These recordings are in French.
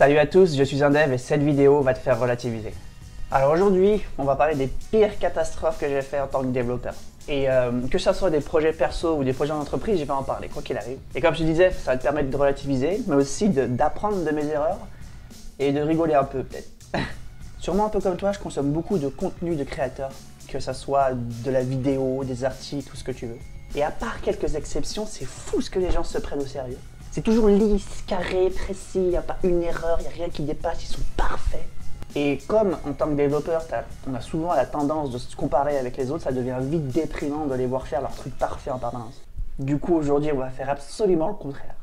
Salut à tous, je suis un dev et cette vidéo va te faire relativiser. Alors aujourd'hui, on va parler des pires catastrophes que j'ai fait en tant que développeur. Et que ce soit des projets perso ou des projets d'entreprise, je vais en parler, quoi qu'il arrive. Et comme je te disais, ça va te permettre de relativiser, mais aussi d'apprendre de mes erreurs et de rigoler un peu peut-être. Sûrement un peu comme toi, je consomme beaucoup de contenu de créateurs, que ce soit de la vidéo, des articles, tout ce que tu veux. Et à part quelques exceptions, c'est fou ce que les gens se prennent au sérieux. C'est toujours lisse, carré, précis, il n'y a pas une erreur, il n'y a rien qui dépasse, ils sont parfaits. Et comme en tant que développeur, on a souvent la tendance de se comparer avec les autres, ça devient vite déprimant de les voir faire leur truc parfait en permanence. Du coup, aujourd'hui, on va faire absolument le contraire.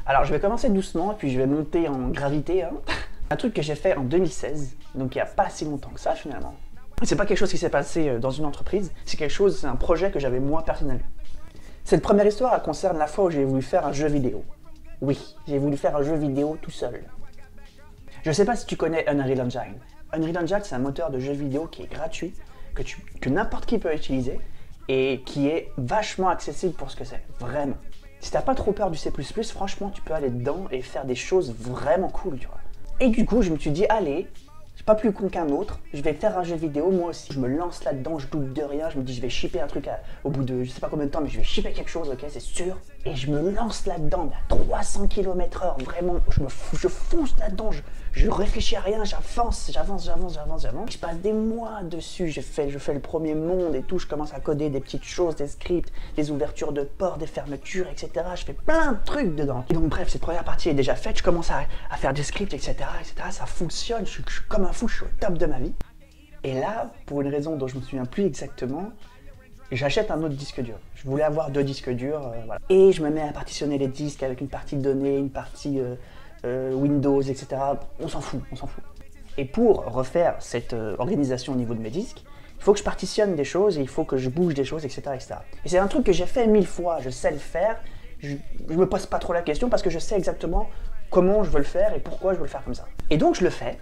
Alors, je vais commencer doucement, et puis je vais monter en gravité. Un truc que j'ai fait en 2016, donc il n'y a pas si longtemps que ça finalement. C'est pas quelque chose qui s'est passé dans une entreprise, c'est un projet que j'avais moi personnellement. Cette première histoire, elle concerne la fois où j'ai voulu faire un jeu vidéo. Oui, j'ai voulu faire un jeu vidéo tout seul. Je sais pas si tu connais Unreal Engine. Unreal Engine, c'est un moteur de jeu vidéo qui est gratuit, que n'importe qui peut utiliser, et qui est vachement accessible pour ce que c'est, vraiment. Si t'as pas trop peur du C++, franchement, tu peux aller dedans et faire des choses vraiment cool, tu vois. Et du coup, je me suis dit, allez, je suis pas plus con qu'un autre, je vais faire un jeu vidéo moi aussi. Je me lance là-dedans, je doute de rien, je me dis je vais shipper un truc au bout de je sais pas combien de temps, mais je vais shipper quelque chose, ok, c'est sûr. Et je me lance là-dedans, à 300 km/h, vraiment, je fonce là-dedans, je réfléchis à rien, j'avance. Je passe des mois dessus, je fais le premier monde et tout, je commence à coder des petites choses, des scripts, des ouvertures de ports, des fermetures, etc. Je fais plein de trucs dedans. Et donc bref, cette première partie est déjà faite, je commence à faire des scripts, etc. Ça fonctionne, je suis comme un fou, je suis au top de ma vie. Et là, pour une raison dont je me souviens plus exactement, j'achète un autre disque dur. Je voulais avoir 2 disques durs, voilà. Et je me mets à partitionner les disques avec une partie données, une partie Windows, etc. On s'en fout. Et pour refaire cette organisation au niveau de mes disques, il faut que je partitionne des choses et il faut que je bouge des choses, etc. Et c'est un truc que j'ai fait 1000 fois, je sais le faire, je me pose pas trop la question parce que je sais exactement comment je veux le faire et pourquoi je veux le faire comme ça. Et donc je le fais,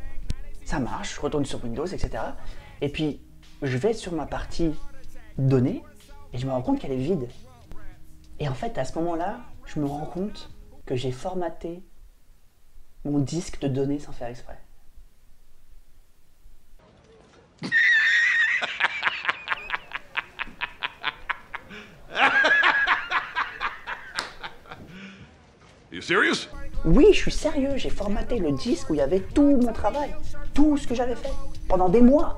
ça marche, je retourne sur Windows, etc. Et puis je vais sur ma partie données et je me rends compte qu'elle est vide. Et en fait, à ce moment-là, je me rends compte que j'ai formaté mon disque de données sans faire exprès. You serious? Oui, je suis sérieux, j'ai formaté le disque où il y avait tout mon travail, tout ce que j'avais fait, pendant des mois.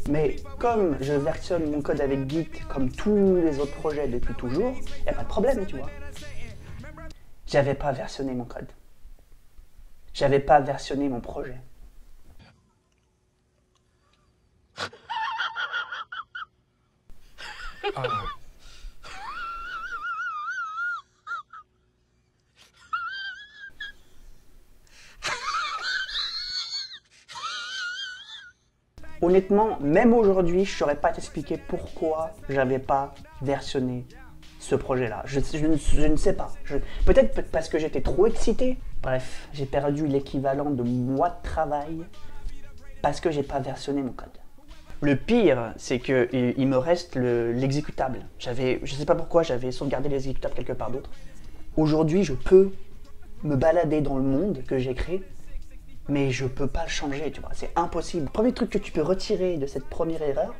Mais comme je versionne mon code avec Git, comme tous les autres projets depuis toujours, il n'y a pas de problème, tu vois. J'avais pas versionné mon code. J'avais pas versionné mon projet. Honnêtement, même aujourd'hui, je ne saurais pas t'expliquer pourquoi j'avais pas versionné ce projet-là. Je ne sais pas. Peut-être parce que j'étais trop excité. Bref, j'ai perdu l'équivalent de mois de travail parce que j'ai pas versionné mon code. Le pire, c'est qu'il me reste l'exécutable. Je ne sais pas pourquoi, j'avais sauvegardé l'exécutable quelque part d'autre. Aujourd'hui, je peux me balader dans le monde que j'ai créé, mais je peux pas le changer, tu vois, c'est impossible. Premier truc que tu peux retirer de cette première erreur,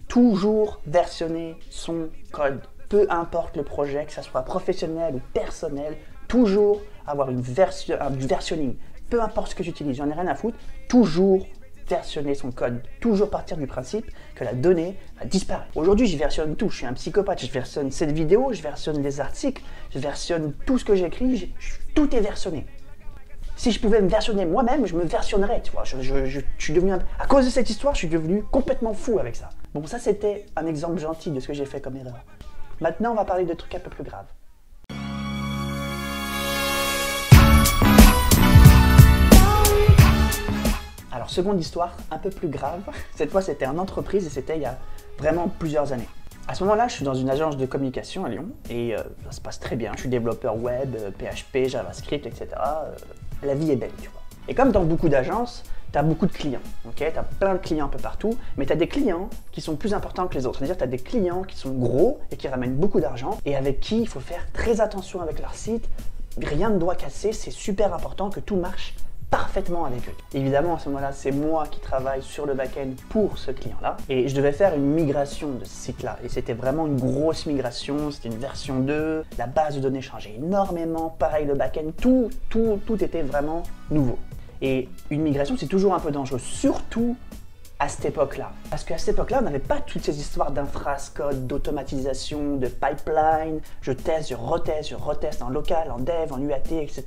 toujours versionner son code. Peu importe le projet, que ça soit professionnel ou personnel, toujours avoir du versionning. Peu importe ce que tu utilises, j'en ai rien à foutre, toujours versionner son code. Toujours partir du principe que la donnée va disparaître. Aujourd'hui, je versionne tout, je suis un psychopathe, je versionne cette vidéo, je versionne les articles, je versionne tout ce que j'écris, tout est versionné. Si je pouvais me versionner moi-même, je me versionnerais, tu vois. Je suis devenu à cause de cette histoire, je suis devenu complètement fou avec ça. Bon, ça c'était un exemple gentil de ce que j'ai fait comme erreur. Maintenant, on va parler de trucs un peu plus graves. Alors, seconde histoire, un peu plus grave. Cette fois, c'était en entreprise et c'était il y a vraiment plusieurs années. À ce moment-là, je suis dans une agence de communication à Lyon et ça se passe très bien. Je suis développeur web, PHP, JavaScript, etc. La vie est belle, tu vois. Et comme dans beaucoup d'agences, tu as beaucoup de clients, ok? Tu as plein de clients un peu partout, mais tu as des clients qui sont plus importants que les autres. C'est-à-dire tu as des clients qui sont gros et qui ramènent beaucoup d'argent et avec qui il faut faire très attention avec leur site. Rien ne doit casser, c'est super important que tout marche parfaitement avec eux. Évidemment, à ce moment-là, c'est moi qui travaille sur le back-end pour ce client-là. Et je devais faire une migration de ce site-là. Et c'était vraiment une grosse migration, c'était une version 2. La base de données changeait énormément. Pareil, le back-end, tout était vraiment nouveau. Et une migration, c'est toujours un peu dangereux, surtout à cette époque-là. Parce qu'à cette époque-là, on n'avait pas toutes ces histoires d'infrascode, d'automatisation, de pipeline. Je teste, je reteste en local, en dev, en UAT, etc.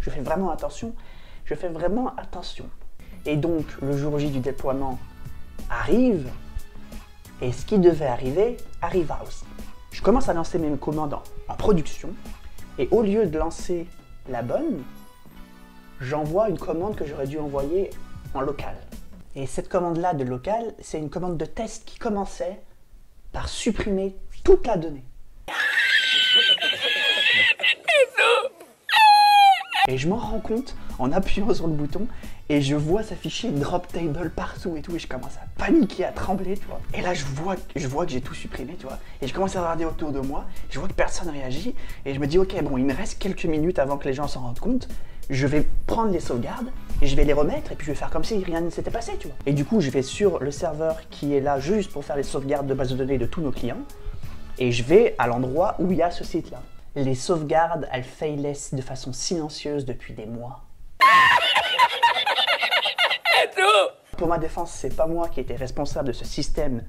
Je fais vraiment attention. Je fais vraiment attention. Et donc, le jour J du déploiement arrive, et ce qui devait arriver arriva aussi. Je commence à lancer mes commandes en production, et au lieu de lancer la bonne, j'envoie une commande que j'aurais dû envoyer en local. Et cette commande-là de local, c'est une commande de test qui commençait par supprimer toute la donnée. Et je m'en rends compte en appuyant sur le bouton et je vois s'afficher drop table partout et tout et je commence à paniquer, à trembler, tu vois. Et là je vois que j'ai tout supprimé, tu vois. Et je commence à regarder autour de moi, je vois que personne réagit et je me dis ok bon il me reste quelques minutes avant que les gens s'en rendent compte. Je vais prendre les sauvegardes et je vais les remettre et puis je vais faire comme si rien ne s'était passé, tu vois. Et du coup je vais sur le serveur qui est là juste pour faire les sauvegardes de base de données de tous nos clients et je vais à l'endroit où il y a ce site là. Les sauvegardes, elles failaient de façon silencieuse depuis des mois. Pour ma défense, c'est pas moi qui étais responsable de ce système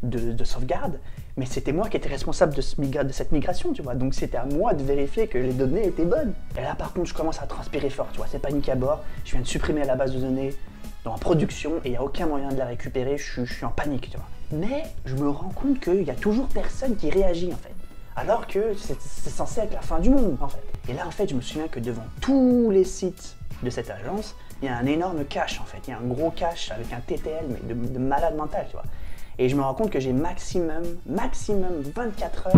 de sauvegarde, mais c'était moi qui étais responsable de cette migration, tu vois. Donc c'était à moi de vérifier que les données étaient bonnes. Et là, par contre, je commence à transpirer fort, tu vois. C'est panique à bord. Je viens de supprimer la base de données dans la production et il n'y a aucun moyen de la récupérer. Je suis en panique, tu vois. Mais je me rends compte qu'il y a toujours personne qui réagit, en fait. Alors que c'est censé être la fin du monde, en fait. Et là, en fait, je me souviens que devant tous les sites de cette agence, il y a un énorme cache, en fait. Il y a un gros cache avec un TTL, mais de malade mental, tu vois. Et je me rends compte que j'ai maximum 24 heures.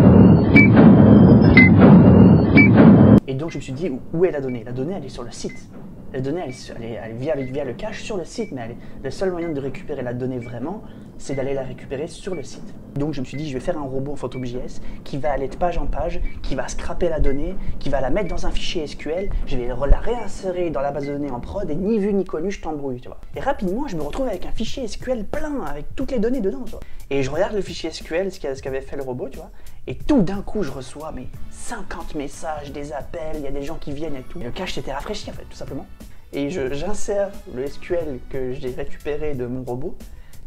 Et donc, je me suis dit, où est la donnée? La donnée, elle est sur le site. La donnée, elle est via le cache sur le site, mais le seul moyen de récupérer la donnée vraiment, c'est d'aller la récupérer sur le site. Donc je me suis dit, je vais faire un robot en Photopj.js qui va aller de page en page, qui va scraper la donnée, qui va la mettre dans un fichier SQL, je vais la réinsérer dans la base de données en prod et ni vu ni connu, je t'embrouille, tu vois. Et rapidement, je me retrouve avec un fichier SQL plein, avec toutes les données dedans, tu vois. Et je regarde le fichier SQL, ce qu'avait fait le robot, tu vois, et tout d'un coup, je reçois 50 messages, des appels, il y a des gens qui viennent et tout. Et le cache s'était rafraîchi, en fait, tout simplement. Et j'insère le SQL que j'ai récupéré de mon robot,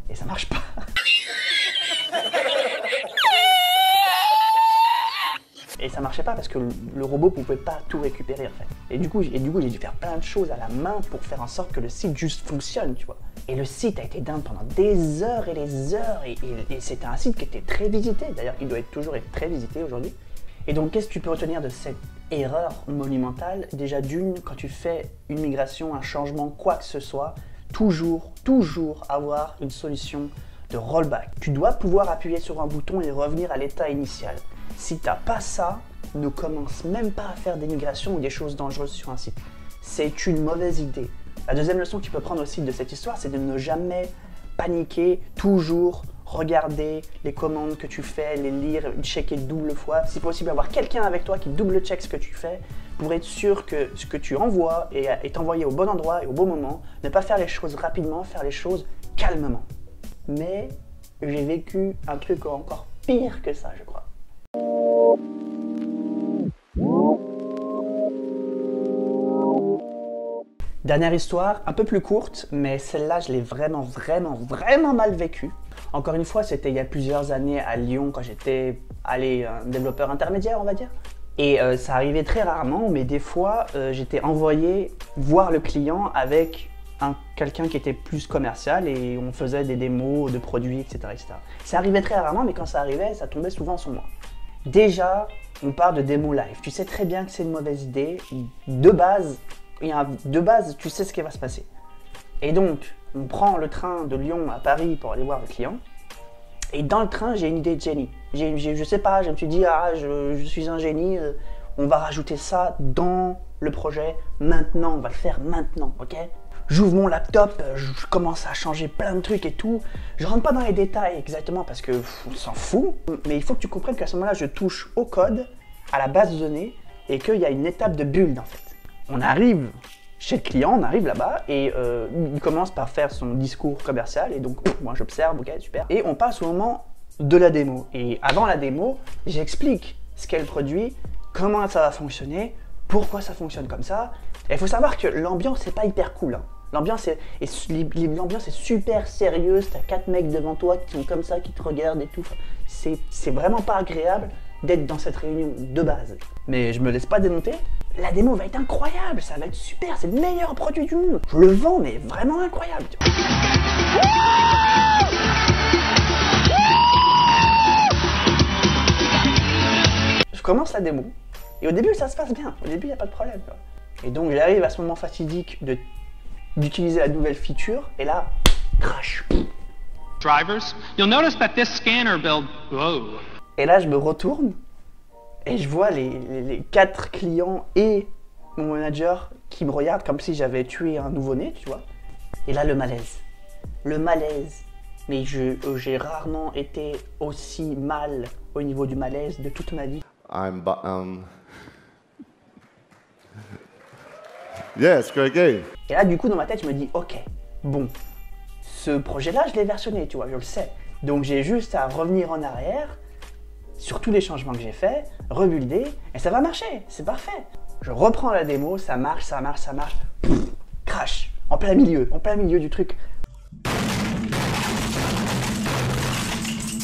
et ça marche pas. Et ça marchait pas parce que le robot ne pouvait pas tout récupérer en fait. Et du coup j'ai dû faire plein de choses à la main pour faire en sorte que le site juste fonctionne, tu vois. Et le site a été down pendant des heures et des heures et c'était un site qui était très visité. D'ailleurs, il doit toujours être très visité aujourd'hui. Et donc, qu'est-ce que tu peux retenir de cette erreur monumentale? Déjà d'une, quand tu fais une migration, un changement, quoi que ce soit, toujours avoir une solution de rollback. Tu dois pouvoir appuyer sur un bouton et revenir à l'état initial. Si tu n'as pas ça, ne commence même pas à faire des migrations ou des choses dangereuses sur un site. C'est une mauvaise idée. La deuxième leçon que tu peux prendre aussi de cette histoire, c'est de ne jamais paniquer, toujours regarder les commandes que tu fais, les lire, checker double fois. Si possible, avoir quelqu'un avec toi qui double-check ce que tu fais pour être sûr que ce que tu envoies est envoyé au bon endroit et au bon moment. Ne pas faire les choses rapidement, faire les choses calmement. Mais j'ai vécu un truc encore pire que ça, je crois. Dernière histoire, un peu plus courte, mais celle-là, je l'ai vraiment mal vécue. Encore une fois, c'était il y a plusieurs années à Lyon, quand j'étais un développeur intermédiaire, on va dire. Et ça arrivait très rarement, mais des fois, j'étais envoyé voir le client avec quelqu'un qui était plus commercial et on faisait des démos de produits, etc., etc. Ça arrivait très rarement, mais quand ça arrivait, ça tombait souvent sur moi. Déjà, on parle de démo live. Tu sais très bien que c'est une mauvaise idée. De base, tu sais ce qui va se passer. Et donc, on prend le train de Lyon à Paris pour aller voir le client. Et dans le train, j'ai une idée de génie. Je sais pas, je me suis dit, je suis un génie, on va rajouter ça dans le projet maintenant, on va le faire maintenant, ok? J'ouvre mon laptop, je commence à changer plein de trucs et tout. Je rentre pas dans les détails exactement parce que on s'en fout. Mais il faut que tu comprennes qu'à ce moment-là, je touche au code, à la base de données, et qu'il y a une étape de build en fait. On arrive chez le client, on arrive là-bas, et il commence par faire son discours commercial, et donc moi j'observe, ok, super. Et on passe au moment de la démo. Et avant la démo, j'explique ce qu'est le produit, comment ça va fonctionner, pourquoi ça fonctionne comme ça. Et il faut savoir que l'ambiance c'est pas hyper cool, hein. L'ambiance est super sérieuse, t'as 4 mecs devant toi qui sont comme ça, qui te regardent et tout. C'est vraiment pas agréable d'être dans cette réunion de base. Mais je me laisse pas démonter. La démo va être incroyable, ça va être super, c'est le meilleur produit du monde. Je le vends, mais vraiment incroyable. Je commence la démo, et au début ça se passe bien, au début il n'y a pas de problème, quoi. Et donc j'arrive à ce moment fatidique d'utiliser la nouvelle feature, et là, crash. Drivers, you'll notice that this scanner build. Whoa. Et là, je me retourne et je vois les 4 clients et mon manager qui me regardent comme si j'avais tué un nouveau-né, tu vois. Et là, le malaise. Le malaise. Mais j'ai rarement été aussi mal au niveau du malaise de toute ma vie. Yeah, it's a great game. Et là, du coup, dans ma tête, je me dis, ok, bon, ce projet-là, je l'ai versionné, tu vois, je le sais. Donc, j'ai juste à revenir en arrière sur tous les changements que j'ai faits, rebuilder, et ça va marcher, c'est parfait. Je reprends la démo, ça marche, pff, crash, en plein milieu du truc.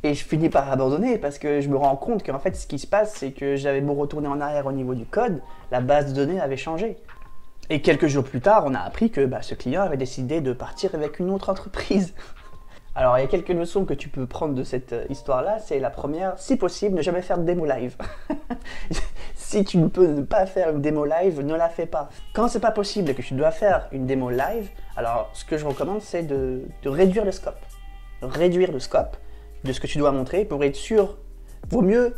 Et je finis par abandonner parce que je me rends compte qu'en fait, ce qui se passe, c'est que j'avais beau retourner en arrière au niveau du code, la base de données avait changé. Et quelques jours plus tard, on a appris que ce client avait décidé de partir avec une autre entreprise. Alors, il y a quelques leçons que tu peux prendre de cette histoire-là. C'est la première, si possible, ne jamais faire de démo live. Si tu ne peux ne pas faire une démo live, ne la fais pas. Quand c'est pas possible et que tu dois faire une démo live, alors ce que je recommande, c'est de réduire le scope. Réduire le scope de ce que tu dois montrer pour être sûr. Vaut mieux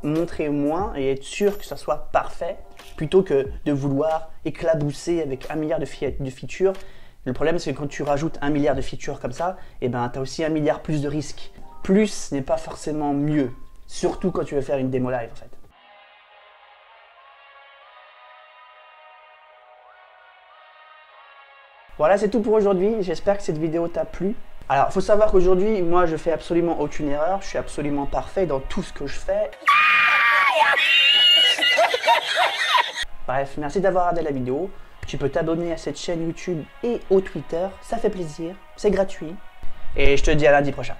montrer moins et être sûr que ça soit parfait plutôt que de vouloir éclabousser avec 1 milliard de features. Le problème, c'est que quand tu rajoutes 1 milliard de features comme ça, et ben, tu as aussi 1 milliard plus de risques. Plus n'est pas forcément mieux, surtout quand tu veux faire une démo live en fait. Voilà, c'est tout pour aujourd'hui. J'espère que cette vidéo t'a plu. Alors, il faut savoir qu'aujourd'hui, moi, je fais absolument aucune erreur. Je suis absolument parfait dans tout ce que je fais. Bref, merci d'avoir regardé la vidéo. Tu peux t'abonner à cette chaîne YouTube et au Twitter. Ça fait plaisir, c'est gratuit. Et je te dis à lundi prochain.